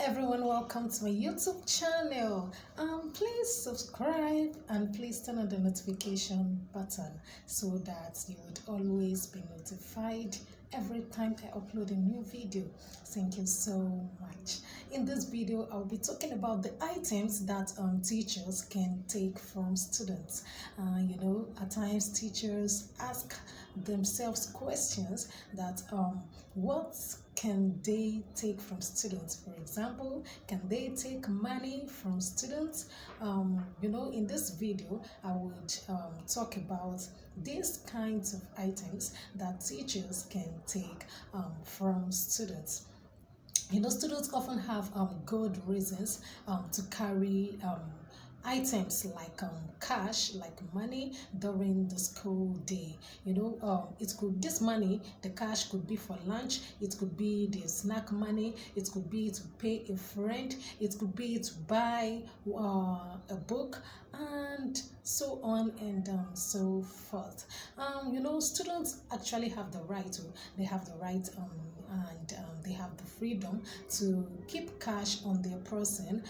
everyone, welcome to my YouTube channel. Please subscribe and please turn on the notification button so that you would always be notified every time I upload a new video. Thank you so much. In this video, I'll be talking about the items that teachers can take from students. At times teachers ask themselves questions that what can they take from students? For example, can they take money from students? In this video, I would talk about these kinds of items that teachers can take from students. Students often have good reasons to carry items like cash, like money during the school day. This money, the cash could be for lunch, it could be the snack money, it could be to pay a friend, it could be to buy a book, and so on and so forth. Students actually have the right to, they have the right and they have the freedom to keep cash on their person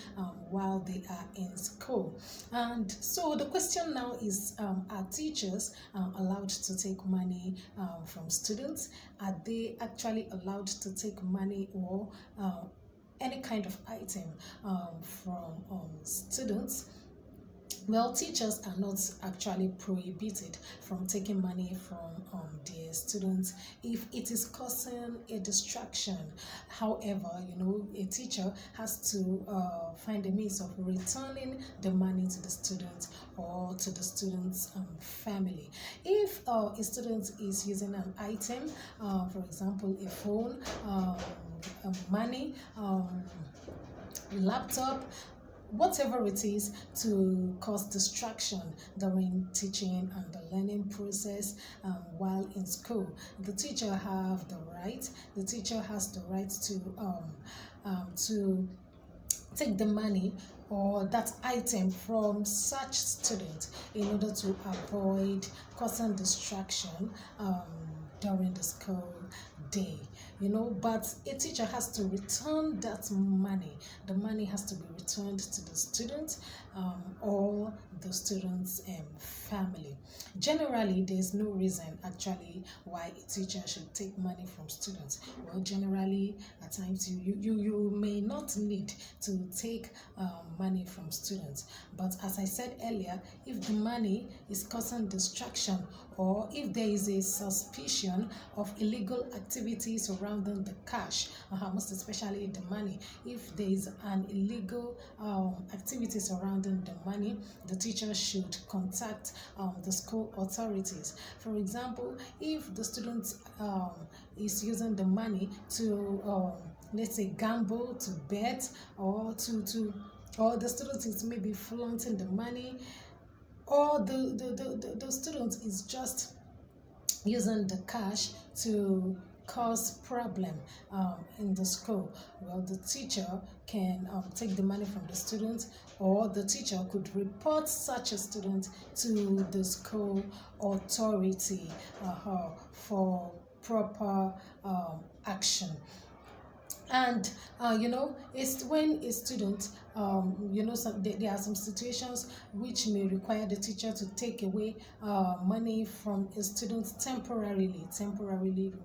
while they are in school. And so the question now is, are teachers allowed to take money from students? Are they actually allowed to take money or any kind of item from students? Well, teachers are not actually prohibited from taking money from their students if it is causing a distraction. However, a teacher has to find a means of returning the money to the student or to the student's family. If a student is using an item, for example, a phone, money, laptop, whatever it is to cause distraction during teaching and the learning process while in school, the teacher has the right to take the money or that item from such student in order to avoid causing distraction during the school day. But a teacher has to return that money. The money has to be returned to the student or the student's family. Generally, there's no reason actually why a teacher should take money from students. Well, generally, at times you may not need to take money from students. But as I said earlier, if the money is causing distraction or if there is a suspicion of illegal activities surrounding the cash, most especially the money, if there is an illegal activity surrounding the money, the teacher should contact the school authorities. For example, if the student is using the money to let's say gamble, to bet, or or the student is maybe flaunting the money, or the student is just using the cash to cause problem in the school, well, the teacher can take the money from the student, or the teacher could report such a student to the school authority for proper action. And it's when a student there are some situations which may require the teacher to take away money from a student temporarily.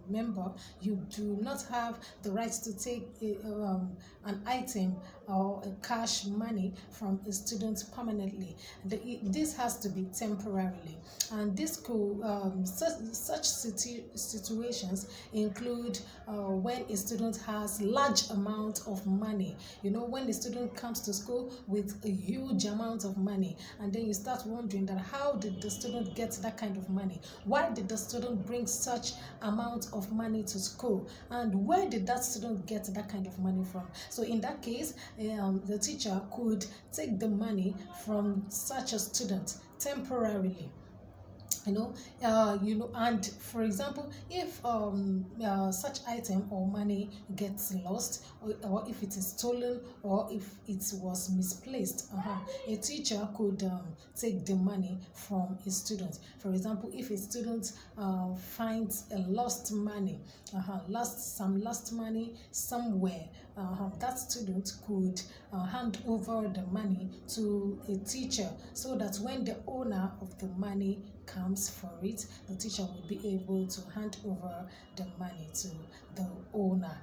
Remember, you do not have the right to take an item or a cash money from a student permanently. This has to be temporarily, and this could such situations include when a student has large amount of money. When the student comes to school with a huge amount of money, and then you start wondering that how did the student get that kind of money? Why did the student bring such amount of money to school? And where did that student get that kind of money from? So in that case, the teacher could take the money from such a student temporarily. And for example, if such item or money gets lost, or if it is stolen, or if it was misplaced, a teacher could take the money from a student. For example, if a student finds a lost money, lost money somewhere, that student could hand over the money to a teacher, so that when the owner of the money comes for it, the teacher will be able to hand over the money to the owner.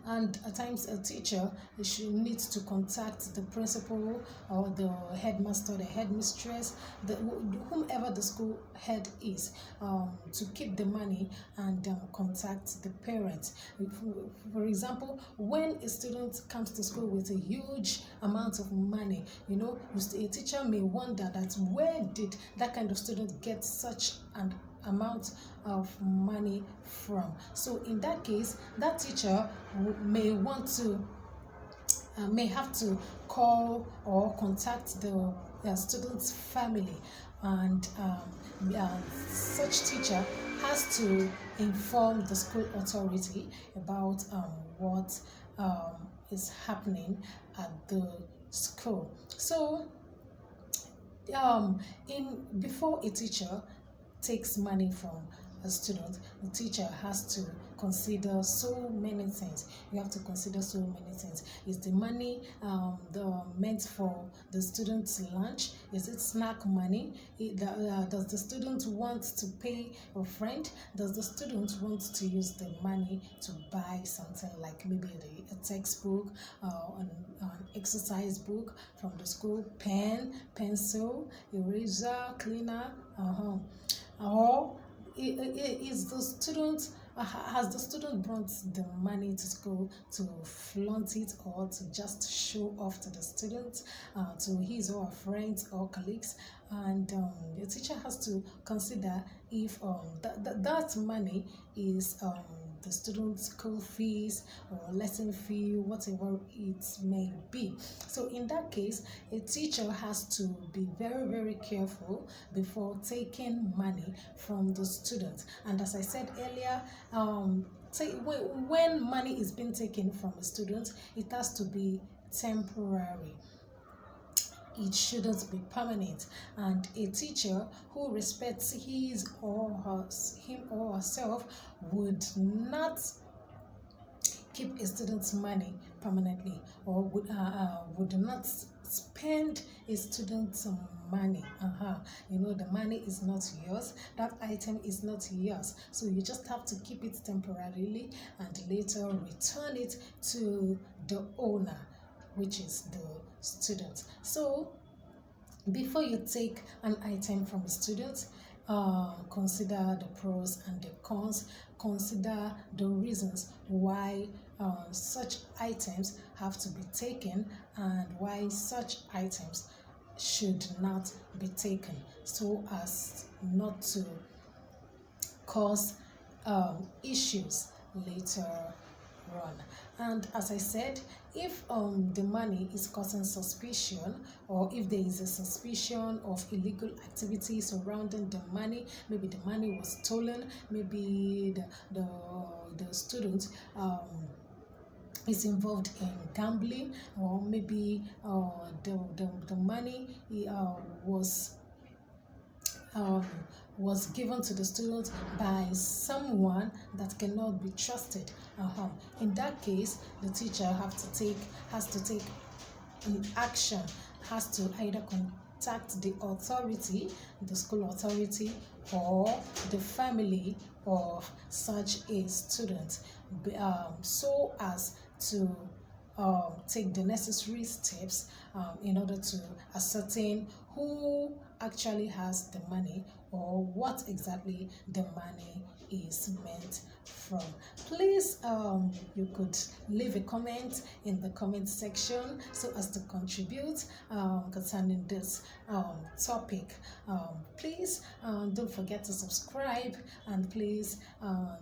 And at times a teacher should need to contact the principal or the headmaster, the headmistress, whomever the school head is, to keep the money and contact the parents. For example, when a student comes to school with a huge amount of money, a teacher may wonder that where did that kind of student get such an amount of money from. So in that case, that teacher may have to call or contact the student's family, and such teacher has to inform the school authority about what is happening at the school. So before a teacher takes money from a student, the teacher has to consider so many things. You have to consider so many things. Is the money meant for the student's lunch? Is it snack money? Does the student want to pay a friend? Does the student want to use the money to buy something like maybe a textbook, an exercise book from the school, pen, pencil, eraser, cleaner, or is the student has the student brought the money to school to flaunt it, or to just show off to the students, to his or her friends or colleagues? And the teacher has to consider if that money is the student's school fees or lesson fee, whatever it may be. So in that case, a teacher has to be very, very careful before taking money from the student. And as I said earlier, when money is being taken from a student, it has to be temporary. It shouldn't be permanent. And a teacher who respects him or herself would not keep a student's money permanently, or would not spend a student's money. The money is not yours, that item is not yours, so you just have to keep it temporarily and later return it to the owner, which is the student. So before you take an item from a student, consider the pros and the cons, consider the reasons why such items have to be taken, and why such items should not be taken, so as not to cause issues later on. And as I said, if the money is causing suspicion, or if there is a suspicion of illegal activity surrounding the money, maybe the money was stolen, maybe the student is involved in gambling, or maybe the money was given to the student by someone that cannot be trusted. In that case, the teacher has to take an action, has to either contact the authority, the school authority, or the family of such a student, so as to take the necessary steps in order to ascertain who actually has the money, or what exactly the money is meant from. Please, you could leave a comment in the comment section so as to contribute concerning this topic. Please don't forget to subscribe, and please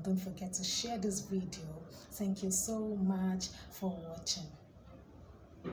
don't forget to share this video. Thank you so much for watching.